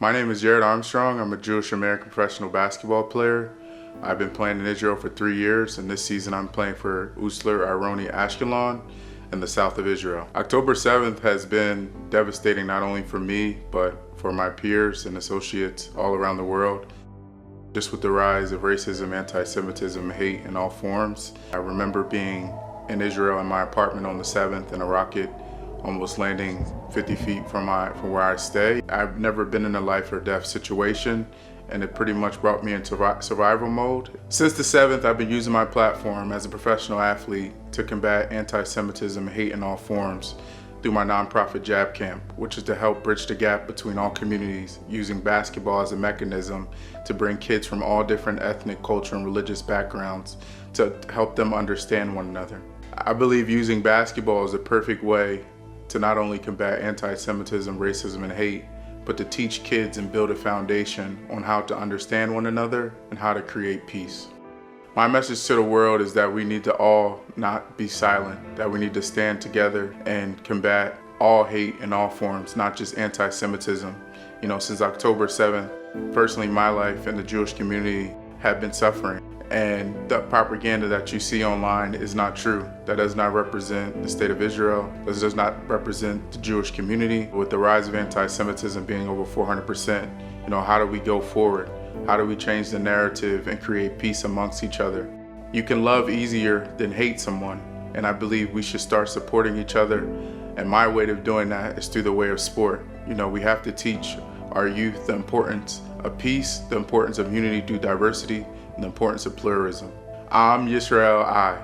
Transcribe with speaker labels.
Speaker 1: My name is Jared Armstrong. I'm a Jewish American professional basketball player. I've been playing in Israel for 3 years, and this season I'm playing for Uslar Ironi Ashkelon in the south of Israel. October 7th has been devastating not only for me, but for my peers and associates all around the world. Just with the rise of racism, anti-Semitism, hate in all forms. I remember being in Israel in my apartment on the 7th in a rocket almost landing 50 feet from where I stay. I've never been in a life or death situation, and it pretty much brought me into survival mode. Since the 7th, I've been using my platform as a professional athlete to combat anti-Semitism and hate in all forms through my nonprofit J.A.B camp, which is to help bridge the gap between all communities, using basketball as a mechanism to bring kids from all different ethnic, cultural, and religious backgrounds to help them understand one another. I believe using basketball is a perfect way to not only combat anti-Semitism, racism, and hate, but to teach kids and build a foundation on how to understand one another and how to create peace. My message to the world is that we need to all not be silent, that we need to stand together and combat all hate in all forms, not just anti-Semitism. You know, since October 7th, personally, my life and the Jewish community have been suffering. And the propaganda that you see online is not true. That does not represent the state of Israel. This does not represent the Jewish community. With the rise of anti-Semitism being over 400%, you know, how do we go forward? How do we change the narrative and create peace amongst each other? You can love easier than hate someone, and I believe we should start supporting each other. And my way of doing that is through the way of sport. You know, we have to teach our youth the importance of peace, the importance of unity through diversity, and the importance of pluralism. I'm Yisrael I.